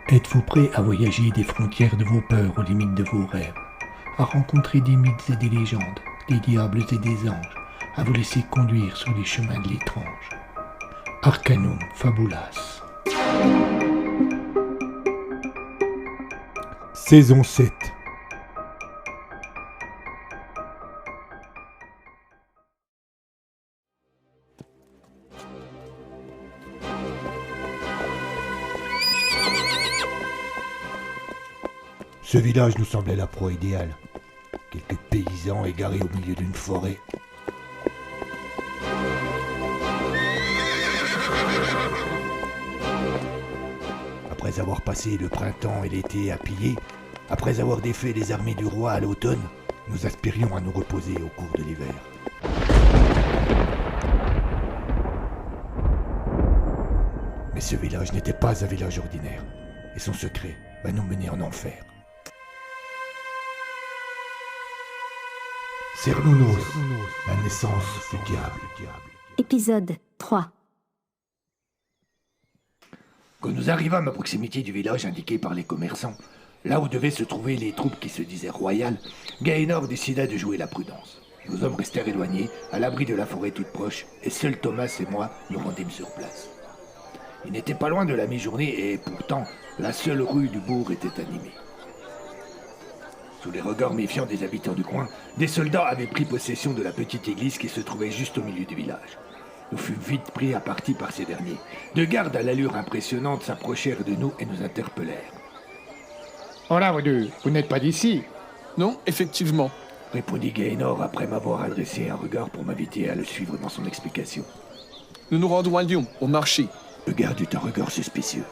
Êtes-vous prêt à voyager des frontières de vos peurs aux limites de vos rêves, à rencontrer des mythes et des légendes, des diables et des anges, à vous laisser conduire sur les chemins de l'étrange? Arcanum Fabulas. Saison 7. Ce village nous semblait la proie idéale. Quelques paysans égarés au milieu d'une forêt. Après avoir passé le printemps et l'été à piller, après avoir défait les armées du roi à l'automne, nous aspirions à nous reposer au cours de l'hiver. Mais ce village n'était pas un village ordinaire, et son secret va nous mener en enfer. Cernunnos, la naissance du diable. Épisode 3. Quand nous arrivâmes à proximité du village indiqué par les commerçants, là où devaient se trouver les troupes qui se disaient royales, Gaënor décida de jouer la prudence. Nos hommes restèrent éloignés, à l'abri de la forêt toute proche, et seuls Thomas et moi nous rendîmes sur place. Il n'était pas loin de la mi-journée et pourtant, la seule rue du bourg était animée. Sous les regards méfiants des habitants du coin, des soldats avaient pris possession de la petite église qui se trouvait juste au milieu du village. Nous fûmes vite pris à partie par ces derniers. Deux gardes à l'allure impressionnante s'approchèrent de nous et nous interpellèrent. « Oh là, vous deux, vous n'êtes pas d'ici ?»« Non, effectivement. » répondit Gaënor après m'avoir adressé un regard pour m'inviter à le suivre dans son explication. « Nous nous rendons à Lyon, au marché. » Le garde eut un regard suspicieux.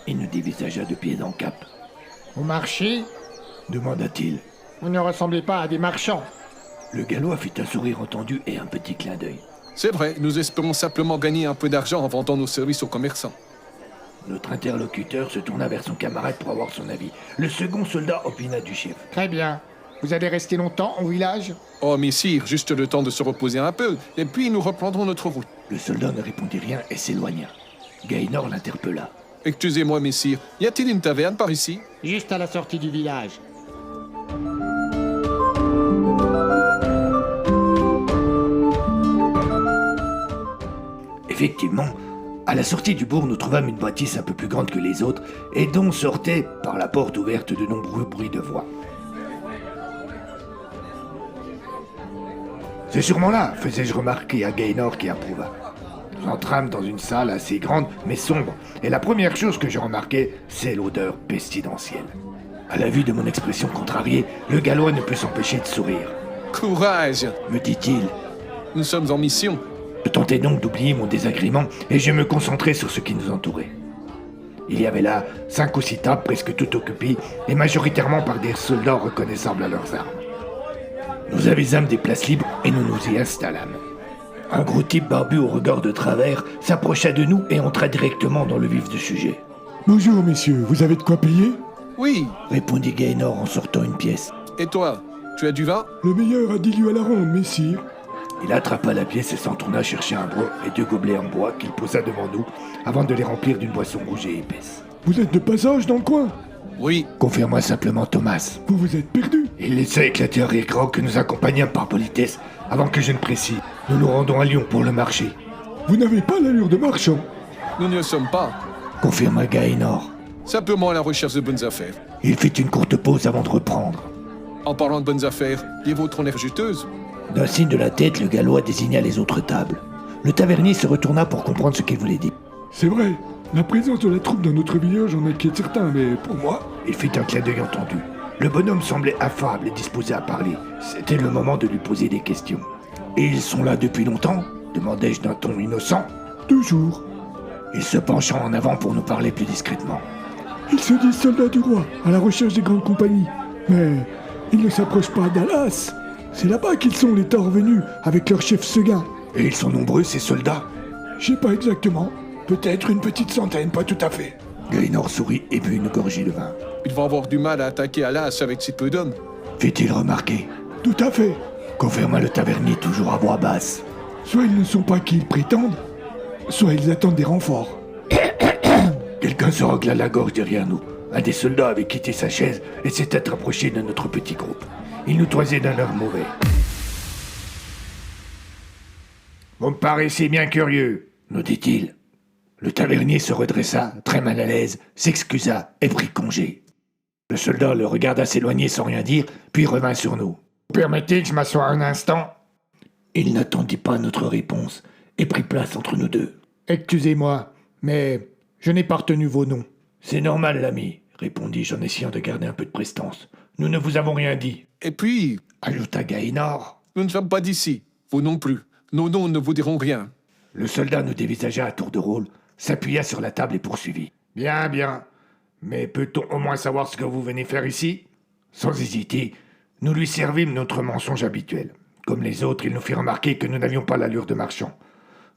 Il nous dévisagea de pied en cap. « Au marché ?» demanda-t-il. « Vous ne ressemblez pas à des marchands. » Le Gallois fit un sourire entendu et un petit clin d'œil. C'est vrai, nous espérons simplement gagner un peu d'argent en vendant nos services aux commerçants. Notre interlocuteur se tourna vers son camarade pour avoir son avis. Le second soldat opina du chef. « Très bien. Vous allez rester longtemps au village ?» Oh, messire, juste le temps de se reposer un peu, et puis nous reprendrons notre route. Le soldat ne répondit rien et s'éloigna. Gaënor l'interpella. « Excusez-moi, messire, y a-t-il une taverne par ici ?»« Juste à la sortie du village. » Effectivement, à la sortie du bourg, nous trouvâmes une bâtisse un peu plus grande que les autres et dont sortaient, par la porte ouverte, de nombreux bruits de voix. « C'est sûrement là !» faisais-je remarquer à Gaënor qui approuva. Nous entrâmes dans une salle assez grande mais sombre, et la première chose que je remarquai, c'est l'odeur pestilentielle. À la vue de mon expression contrariée, le Gallois ne put s'empêcher de sourire. « Courage !» me dit-il. « Nous sommes en mission. » Je tentai donc d'oublier mon désagrément et je me concentrai sur ce qui nous entourait. Il y avait là 5 ou 6 tables presque toutes occupées et majoritairement par des soldats reconnaissables à leurs armes. Nous avisâmes des places libres et nous nous y installâmes. Un gros type barbu au regard de travers s'approcha de nous et entra directement dans le vif du sujet. « Bonjour messieurs, vous avez de quoi payer ?»« Oui. » répondit Gaënor en sortant une pièce. « Et toi, tu as du vin ?»« Le meilleur à 10 lieues à la ronde, messire. » Il attrapa la pièce et s'en tourna chercher un broc et 2 gobelets en bois qu'il posa devant nous avant de les remplir d'une boisson rouge et épaisse. « Vous êtes de passage dans le coin ?»« Oui. » confirma simplement Thomas. Vous vous êtes perdu ?» Il laissa éclater un rire grand que nous accompagnâmes par politesse avant que je ne précise. Nous nous rendons à Lyon pour le marché. « Vous n'avez pas l'allure de marchand. » Nous ne le sommes pas. Confirma Gaënor. Simplement à la recherche de bonnes affaires. Il fit une courte pause avant de reprendre. En parlant de bonnes affaires, les vôtres ont l'air juteuses. D'un signe de la tête, le Gallois désigna les autres tables. Le tavernier se retourna pour comprendre ce qu'il voulait dire. « C'est vrai, la présence de la troupe dans notre village en inquiète certains, mais pour moi... » Il fit un clin d'œil entendu. Le bonhomme semblait affable et disposé à parler. C'était le moment de lui poser des questions. « Et ils sont là depuis longtemps ?» demandai-je d'un ton innocent. « Toujours. » Il se pencha en avant pour nous parler plus discrètement. « Ils se disent soldats du roi, à la recherche des grandes compagnies. Mais ils ne s'approchent pas d'Alas. C'est là-bas qu'ils sont, les temps revenus, avec leur chef Seguin. »« Et ils sont nombreux, ces soldats ?»« Je sais pas exactement. Peut-être une petite centaine, pas tout à fait. » Gaënor sourit et but une gorgée de vin. Ils vont avoir du mal à attaquer Alas avec si peu d'hommes. Fit-il remarquer. « Tout à fait. confirma le tavernier toujours à voix basse. Soit ils ne sont pas qui ils prétendent, soit ils attendent des renforts. Quelqu'un se rogla la gorge derrière nous. Un des soldats avait quitté sa chaise et s'était approché de notre petit groupe. Il nous toisait d'un air mauvais. Vous me paraissez bien curieux, nous dit-il. Le tavernier se redressa, très mal à l'aise, s'excusa et prit congé. Le soldat le regarda s'éloigner sans rien dire, puis revint sur nous. Vous permettez que je m'assoie un instant? Il n'attendit pas notre réponse et prit place entre nous deux. Excusez-moi, mais je n'ai pas retenu vos noms. C'est normal, l'ami, répondis-je en essayant de garder un peu de prestance. Nous ne vous avons rien dit, Et puis, ajouta Gaënor. nous ne sommes pas d'ici. Vous non plus. Nos noms ne vous diront rien. Le soldat nous dévisagea à tour de rôle, s'appuya sur la table et poursuivit. Bien, bien. Mais peut-on au moins savoir ce que vous venez faire ici? Sans hésiter, nous lui servimes notre mensonge habituel. Comme les autres, il nous fit remarquer que nous n'avions pas l'allure de marchands.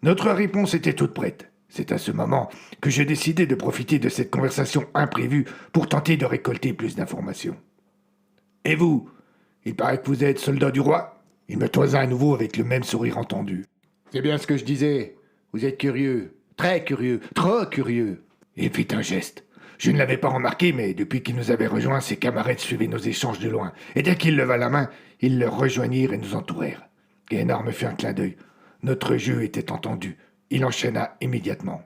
Notre réponse était toute prête. C'est à ce moment que j'ai décidé de profiter de cette conversation imprévue pour tenter de récolter plus d'informations. Et vous? Il paraît que vous êtes soldat du roi? Il me toisa à nouveau avec le même sourire entendu. C'est bien ce que je disais. Vous êtes curieux. Très curieux. Trop curieux. Il fit un geste. Je ne l'avais pas remarqué, mais depuis qu'il nous avait rejoints, ses camarades suivaient nos échanges de loin. Et dès qu'il leva la main, ils le rejoignirent et nous entourèrent. Gaënor me fit un clin d'œil. Notre jeu était entendu. Il enchaîna immédiatement.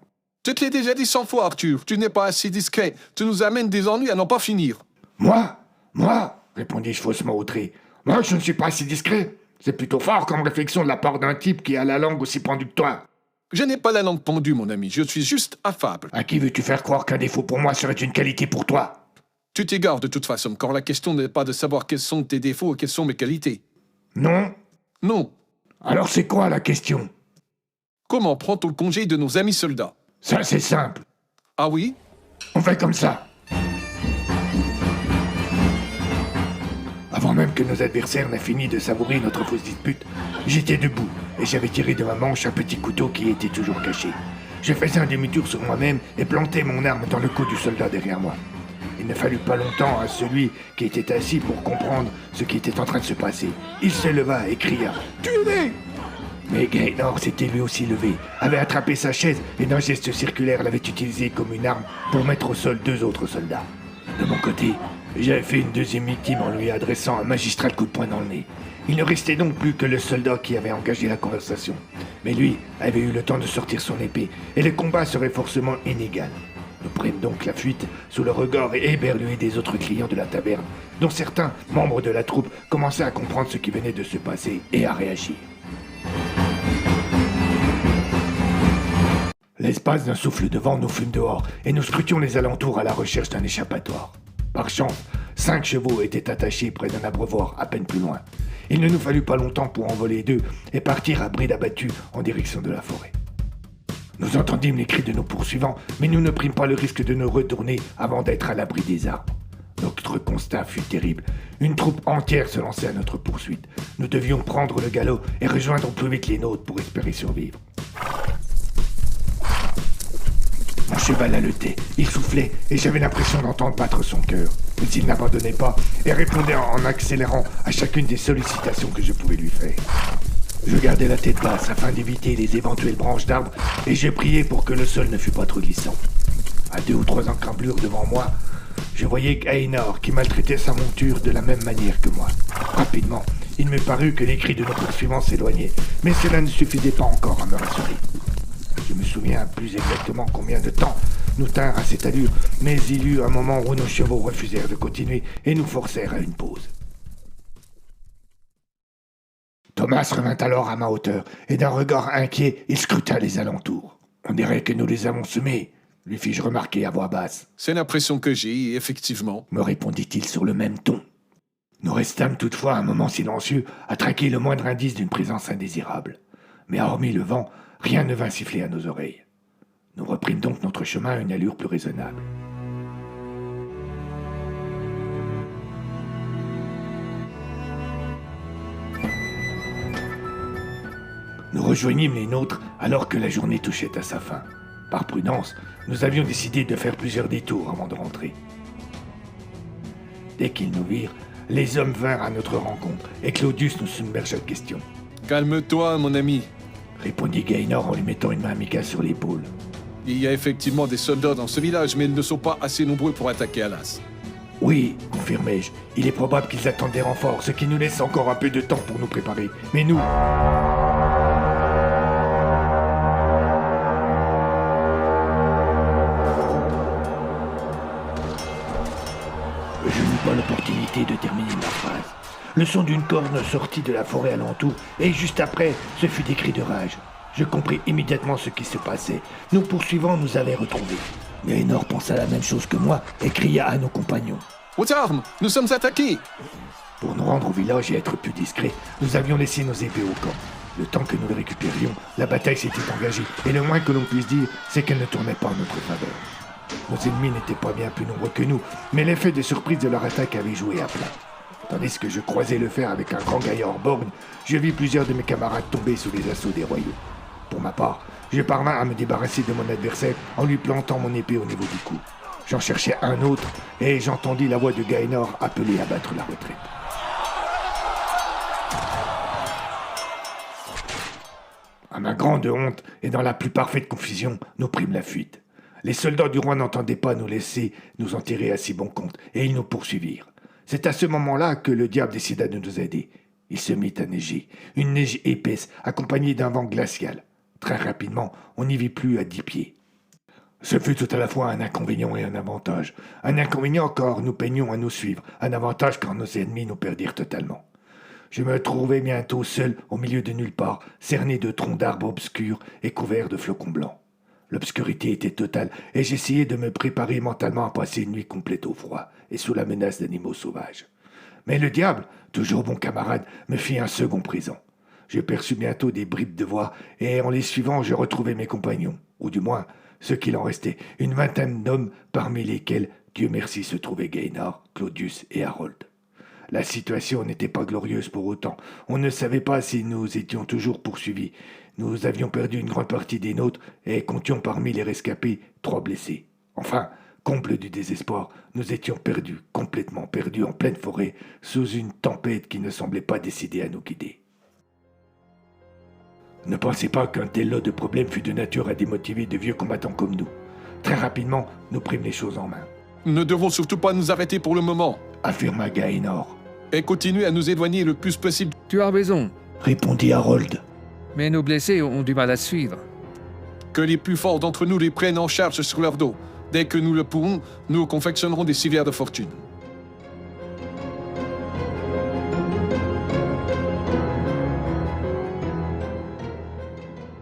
Je te l'ai déjà dit 100 fois, Arthur. Tu n'es pas assez discret. Tu nous amènes des ennuis à n'en pas finir. Moi? Répondis-je faussement outré. Moi, je ne suis pas assez discret. C'est plutôt fort comme réflexion de la part d'un type qui a la langue aussi pendue que toi. Je n'ai pas la langue pendue, mon ami. Je suis juste affable. À qui veux-tu faire croire qu'un défaut pour moi serait une qualité pour toi? Tu t'égares de toute façon, car la question n'est pas de savoir quels sont tes défauts et quelles sont mes qualités. Non? Non. Alors c'est quoi la question? Comment prend-on le congé de nos amis soldats? Ça, c'est simple. Ah oui? On fait comme ça. Avant même que nos adversaires n'aient fini de savourer notre fausse dispute, j'étais debout et j'avais tiré de ma manche un petit couteau qui était toujours caché. Je faisais un demi-tour sur moi-même et plantais mon arme dans le cou du soldat derrière moi. Il ne fallut pas longtemps à celui qui était assis pour comprendre ce qui était en train de se passer. Il se leva et cria « Tuez-les !» Mais Gaënor s'était lui aussi levé, avait attrapé sa chaise et d'un geste circulaire l'avait utilisé comme une arme pour mettre au sol 2 autres soldats. De mon côté, j'avais fait une deuxième victime en lui adressant un magistral coup de poing dans le nez. Il ne restait donc plus que le soldat qui avait engagé la conversation. Mais lui avait eu le temps de sortir son épée, et le combat serait forcément inégal. Nous prîmes donc la fuite sous le regard éberlué des autres clients de la taverne, dont certains, membres de la troupe, commençaient à comprendre ce qui venait de se passer et à réagir. L'espace d'un souffle de vent nous fûmes dehors, et nous scrutions les alentours à la recherche d'un échappatoire. Par chance, 5 chevaux étaient attachés près d'un abreuvoir à peine plus loin. Il ne nous fallut pas longtemps pour envoler 2 et partir à bride abattue en direction de la forêt. Nous entendîmes les cris de nos poursuivants, mais nous ne prîmes pas le risque de nous retourner avant d'être à l'abri des arbres. Notre constat fut terrible. Une troupe entière se lançait à notre poursuite. Nous devions prendre le galop et rejoindre au plus vite les nôtres pour espérer survivre. Mon cheval haletait, il soufflait et j'avais l'impression d'entendre battre son cœur. Mais il n'abandonnait pas et répondait en accélérant à chacune des sollicitations que je pouvais lui faire. Je gardais la tête basse afin d'éviter les éventuelles branches d'arbres et je priais pour que le sol ne fût pas trop glissant. À 2 ou 3 encablures devant moi, je voyais Gaënor qui maltraitait sa monture de la même manière que moi. Rapidement, il me parut que les cris de nos poursuivants s'éloignaient, mais cela ne suffisait pas encore à me rassurer. Je me souviens plus exactement combien de temps nous tinrent à cette allure, mais il y eut un moment où nos chevaux refusèrent de continuer et nous forcèrent à une pause. Thomas revint alors à ma hauteur, et d'un regard inquiet, il scruta les alentours. On dirait que nous les avons semés, lui fis-je remarquer à voix basse. C'est l'impression que j'ai, effectivement. Me répondit-il sur le même ton. Nous restâmes toutefois un moment silencieux, à traquer le moindre indice d'une présence indésirable. Mais hormis le vent, rien ne vint siffler à nos oreilles. Nous reprîmes donc notre chemin à une allure plus raisonnable. Nous rejoignîmes les nôtres alors que la journée touchait à sa fin. Par prudence, nous avions décidé de faire plusieurs détours avant de rentrer. Dès qu'ils nous virent, les hommes vinrent à notre rencontre et Claudius nous submergea de questions. Calme-toi, mon ami. Répondit Gaynor en lui mettant une main amicale sur l'épaule. Il y a effectivement des soldats dans ce village, mais ils ne sont pas assez nombreux pour attaquer Alas. Oui, confirmai-je. Il est probable qu'ils attendent des renforts, ce qui nous laisse encore un peu de temps pour nous préparer. Mais nous... Je n'eus pas l'opportunité de terminer ma phrase. Le son d'une corne sortit de la forêt alentour, et juste après, ce fut des cris de rage. Je compris immédiatement ce qui se passait. Nos poursuivants nous avaient retrouvés. Gaynor pensa la même chose que moi et cria à nos compagnons. Aux armes! Nous sommes attaqués! Pour nous rendre au village et être plus discrets, nous avions laissé nos épées au camp. Le temps que nous les récupérions, la bataille s'était engagée, et le moins que l'on puisse dire, c'est qu'elle ne tournait pas en notre faveur. Nos ennemis n'étaient pas bien plus nombreux que nous, mais l'effet de surprise de leur attaque avait joué à plat. Tandis que je croisais le fer avec un grand gaillard borgne, je vis plusieurs de mes camarades tomber sous les assauts des royaux. Pour ma part, je parvins à me débarrasser de mon adversaire en lui plantant mon épée au niveau du cou. J'en cherchais un autre, et j'entendis la voix de Gaynor appeler à battre la retraite. À ma grande honte, et dans la plus parfaite confusion, nous prîmes la fuite. Les soldats du roi n'entendaient pas nous laisser nous enterrer à si bon compte, et ils nous poursuivirent. C'est à ce moment-là que le diable décida de nous aider. Il se mit à neiger, une neige épaisse, accompagnée d'un vent glacial. Très rapidement, on n'y vit plus à 10 pieds. Ce fut tout à la fois un inconvénient et un avantage. Un inconvénient car nous peignions à nous suivre, un avantage car nos ennemis nous perdirent totalement. Je me trouvais bientôt seul au milieu de nulle part, cerné de troncs d'arbres obscurs et couvert de flocons blancs. L'obscurité était totale et j'essayais de me préparer mentalement à passer une nuit complète au froid et sous la menace d'animaux sauvages. Mais le diable, toujours bon camarade, me fit un second présent. Je perçus bientôt des bribes de voix et en les suivant je retrouvai mes compagnons, ou du moins ce qu'il en restait, une vingtaine d'hommes parmi lesquels, Dieu merci, se trouvaient Gaynor, Claudius et Harold. La situation n'était pas glorieuse pour autant. On ne savait pas si nous étions toujours poursuivis. Nous avions perdu une grande partie des nôtres et comptions parmi les rescapés 3 blessés. Enfin, comble du désespoir, nous étions perdus, complètement perdus en pleine forêt, sous une tempête qui ne semblait pas décidée à nous guider. Ne pensez pas qu'un tel lot de problèmes fût de nature à démotiver de vieux combattants comme nous. Très rapidement, nous prîmes les choses en main. Nous ne devons surtout pas nous arrêter pour le moment. Affirma Gaynor. Et continuer à nous éloigner le plus possible. Tu as raison, Répondit Harold. mais nos blessés ont du mal à suivre. Que les plus forts d'entre nous les prennent en charge sur leur dos. Dès que nous le pourrons, nous confectionnerons des civières de fortune.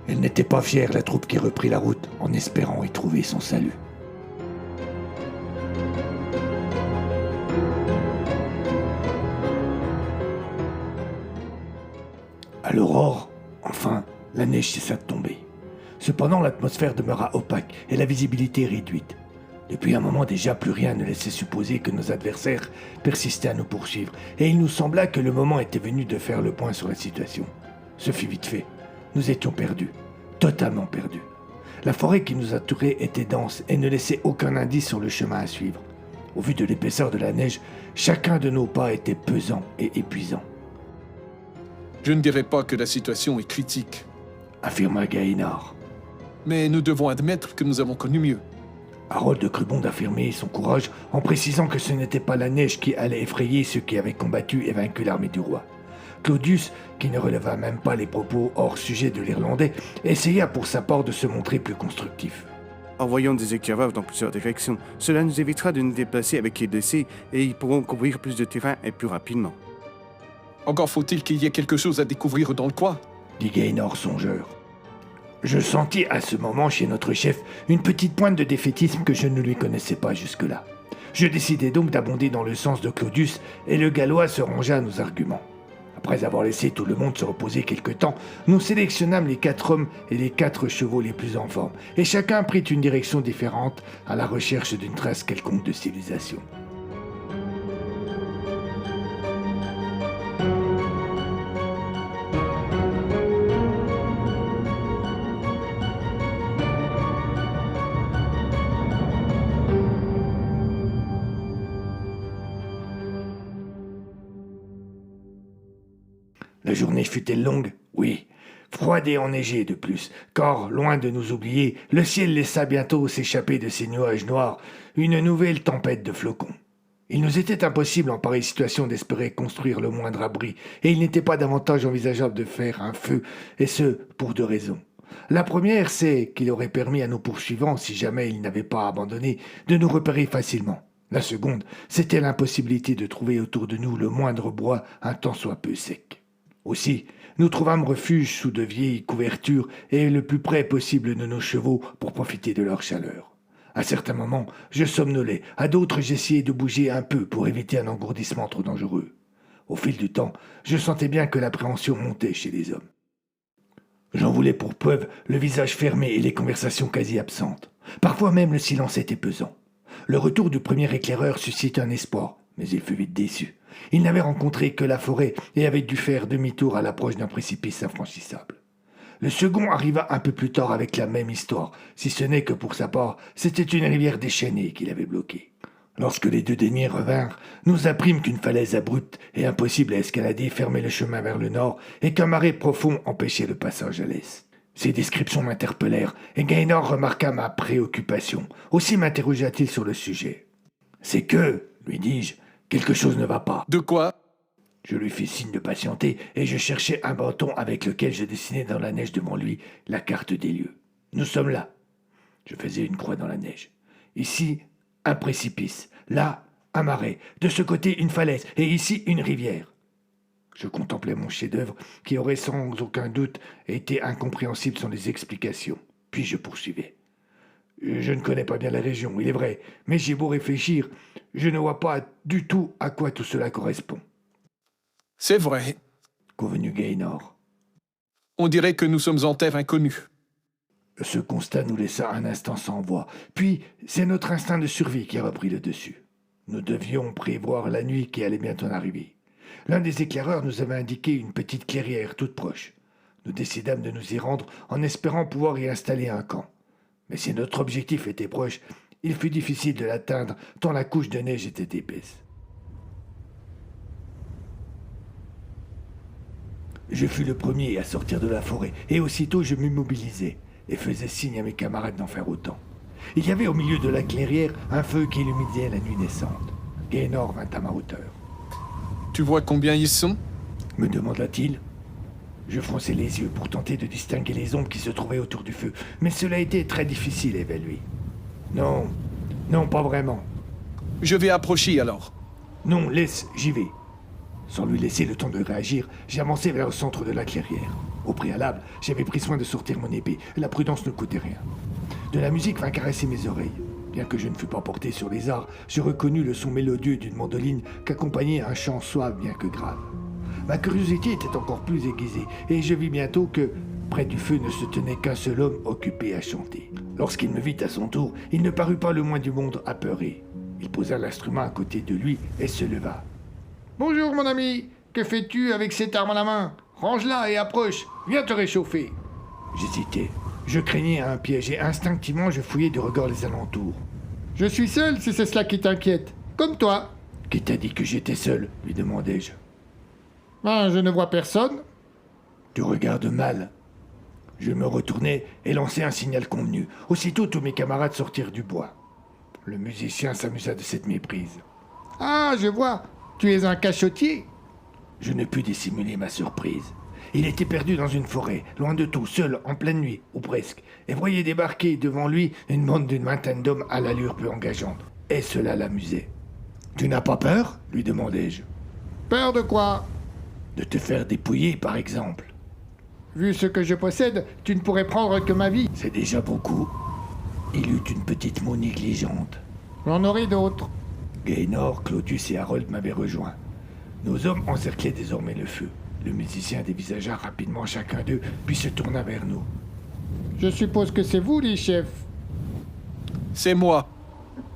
Elle n'était pas fière, la troupe qui reprit la route, en espérant y trouver son salut. À l'aurore, enfin, la neige cessa de tomber. Cependant, l'atmosphère demeura opaque et la visibilité réduite. Depuis un moment déjà, plus rien ne laissait supposer que nos adversaires persistaient à nous poursuivre, et il nous sembla que le moment était venu de faire le point sur la situation. Ce fut vite fait. Nous étions perdus, totalement perdus. La forêt qui nous entourait était dense et ne laissait aucun indice sur le chemin à suivre. Au vu de l'épaisseur de la neige, chacun de nos pas était pesant et épuisant. Je ne dirais pas que la situation est critique, Affirma Gaynor. mais nous devons admettre que nous avons connu mieux. Harold crut bon d'affirmer son courage en précisant que ce n'était pas la neige qui allait effrayer ceux qui avaient combattu et vaincu l'armée du roi. Claudius, qui ne releva même pas les propos hors sujet de l'Irlandais, essaya pour sa part de se montrer plus constructif. Envoyons des éclaireurs dans plusieurs directions. Cela nous évitera de nous déplacer avec les blessés et ils pourront couvrir plus de terrain et plus rapidement. Encore faut-il qu'il y ait quelque chose à découvrir dans le coin. Dit Gaynor songeur. Je sentis à ce moment chez notre chef une petite pointe de défaitisme que je ne lui connaissais pas jusque-là. Je décidai donc d'abonder dans le sens de Claudius et le Gallois se rangea à nos arguments. Après avoir laissé tout le monde se reposer quelque temps, nous sélectionnâmes les 4 hommes et les 4 chevaux les plus en forme, et chacun prit une direction différente à la recherche d'une trace quelconque de civilisation. La journée fut-elle longue? Oui. Froide et enneigée de plus, car, loin de nous oublier, le ciel laissa bientôt s'échapper de ses nuages noirs une nouvelle tempête de flocons. Il nous était impossible en pareille situation d'espérer construire le moindre abri, et il n'était pas davantage envisageable de faire un feu, et ce, pour 2 raisons. La première, c'est qu'il aurait permis à nos poursuivants, si jamais ils n'avaient pas abandonné, de nous repérer facilement. La seconde, c'était l'impossibilité de trouver autour de nous le moindre bois, un tant soit peu sec. Aussi, nous trouvâmes refuge sous de vieilles couvertures et le plus près possible de nos chevaux pour profiter de leur chaleur. À certains moments, je somnolais, à d'autres j'essayais de bouger un peu pour éviter un engourdissement trop dangereux. Au fil du temps, je sentais bien que l'appréhension montait chez les hommes. J'en voulais pour preuve le visage fermé et les conversations quasi absentes. Parfois même le silence était pesant. Le retour du premier éclaireur suscita un espoir, mais il fut vite déçu. Il n'avait rencontré que la forêt et avait dû faire demi-tour à l'approche d'un précipice infranchissable. Le second arriva un peu plus tard avec la même histoire, si ce n'est que pour sa part, c'était une rivière déchaînée qu'il avait bloquée. Lorsque les 2 derniers revinrent, nous apprîmes qu'une falaise abrupte et impossible à escalader fermait le chemin vers le nord et qu'un marais profond empêchait le passage à l'est. Ces descriptions m'interpellèrent et Gaynor remarqua ma préoccupation. Aussi m'interrogea-t-il sur le sujet. « C'est que, lui dis-je, quelque chose ne va pas. » De quoi? Je lui fis signe de patienter et je cherchai un bâton avec lequel je dessinais dans la neige devant lui la carte des lieux. « Nous sommes là. » Je faisais une croix dans la neige. « Ici, un précipice. Là, un marais. De ce côté, une falaise. Et ici, une rivière. » Je contemplais mon chef-d'œuvre qui aurait sans aucun doute été incompréhensible sans les explications. Puis je poursuivais. « Je ne connais pas bien la région, il est vrai, mais j'ai beau réfléchir, je ne vois pas du tout à quoi tout cela correspond. » C'est vrai. Convenu Gaynor. On dirait que nous sommes en terre inconnue. Ce constat nous laissa un instant sans voix. Puis, c'est notre instinct de survie qui a repris le dessus. Nous devions prévoir la nuit qui allait bientôt arriver. L'un des éclaireurs nous avait indiqué une petite clairière toute proche. Nous décidâmes de nous y rendre en espérant pouvoir y installer un camp. Mais si notre objectif était proche, il fut difficile de l'atteindre tant la couche de neige était épaisse. Je fus le premier à sortir de la forêt, et aussitôt je m'immobilisai, et faisais signe à mes camarades d'en faire autant. Il y avait au milieu de la clairière un feu qui illuminait la nuit naissante. Gaynor vint à ma hauteur. « Tu vois combien ils sont ?» me demanda-t-il. Je fronçai les yeux pour tenter de distinguer les ombres qui se trouvaient autour du feu, mais cela était très difficile à évaluer. Non, pas vraiment. Je vais approcher alors. Non, laisse, j'y vais. Sans lui laisser le temps de réagir, j'avançai vers le centre de la clairière. Au préalable, j'avais pris soin de sortir mon épée. La prudence ne coûtait rien. De la musique vint caresser mes oreilles. Bien que je ne fus pas porté sur les arts, je reconnus le son mélodieux d'une mandoline qu'accompagnait un chant suave bien que grave. Ma curiosité était encore plus aiguisée, et je vis bientôt que, près du feu, ne se tenait qu'un seul homme occupé à chanter. Lorsqu'il me vit à son tour, il ne parut pas le moins du monde apeuré. Il posa l'instrument à côté de lui et se leva. « Bonjour mon ami, que fais-tu avec cette arme à la main? Range-la et approche, viens te réchauffer. » J'hésitais. Je craignais un piège et instinctivement je fouillais de regard les alentours. « Je suis seul si c'est cela qui t'inquiète, comme toi. »« Qui t'a dit que j'étais seul ?» lui demandai-je. « Ben, je ne vois personne. »« Tu regardes mal. » Je me retournai et lançai un signal convenu. Aussitôt tous mes camarades sortirent du bois. Le musicien s'amusa de cette méprise. « Ah, je vois, tu es un cachotier !» Je ne pus dissimuler ma surprise. Il était perdu dans une forêt, loin de tout, seul, en pleine nuit, ou presque, et voyait débarquer devant lui une bande d'une vingtaine d'hommes à l'allure peu engageante. Et cela l'amusait. « Tu n'as pas peur ?» lui demandai-je. « Peur de quoi ?»« De te faire dépouiller, par exemple. »« Vu ce que je possède, tu ne pourrais prendre que ma vie. »« C'est déjà beaucoup. » Il eut une petite moue négligente. « J'en aurai d'autres. » Gaynor, Claudius et Harold m'avaient rejoint. Nos hommes encerclaient désormais le feu. Le musicien dévisagea rapidement chacun d'eux, puis se tourna vers nous. « Je suppose que c'est vous, les chefs. »« C'est moi. »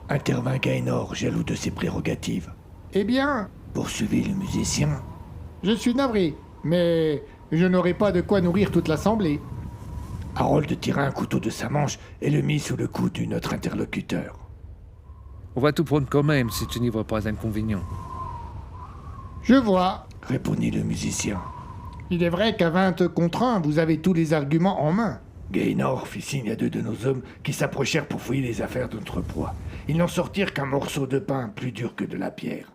intervint Gaynor, jaloux de ses prérogatives. « Eh bien, » poursuivit le musicien, « je suis navré, mais je n'aurai pas de quoi nourrir toute l'assemblée. » Harold tira un couteau de sa manche et le mit sous le cou de notre interlocuteur. On va tout prendre quand même si tu n'y vois pas d'inconvénient. « Je vois, » répondit le musicien. « Il est vrai qu'à 20 contre 1, vous avez tous les arguments en main. Gaynor fit signe à 2 de nos hommes qui s'approchèrent pour fouiller les affaires de notre proie. Ils n'en sortirent qu'un morceau de pain plus dur que de la pierre.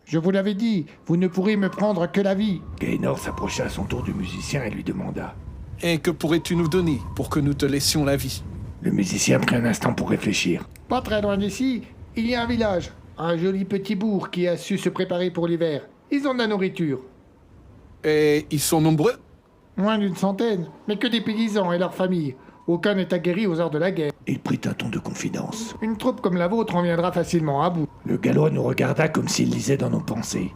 Je vous l'avais dit, vous ne pourrez me prendre que la vie. Gaynor s'approcha à son tour du musicien et lui demanda. Et que pourrais-tu nous donner pour que nous te laissions la vie? Le musicien prit un instant pour réfléchir. Pas très loin d'ici, il y a un village, un joli petit bourg qui a su se préparer pour l'hiver. Ils ont de la nourriture. Et ils sont nombreux? Moins d'une centaine, mais que des paysans et leurs familles. Aucun n'est aguerri aux arts de la guerre. Il prit un ton de confidence. Une troupe comme la vôtre en viendra facilement à bout. Le Gallois nous regarda comme s'il lisait dans nos pensées.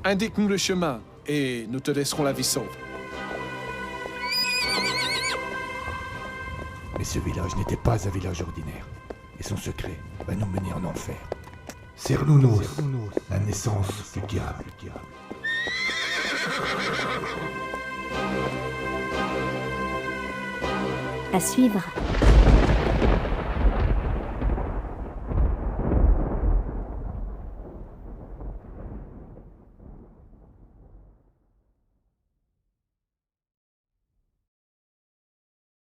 Indique-nous le chemin, et nous te laisserons la vie sauve. Mais ce village n'était pas un village ordinaire. Et son secret va nous mener en enfer. Cernunnos, la naissance du diable. À suivre.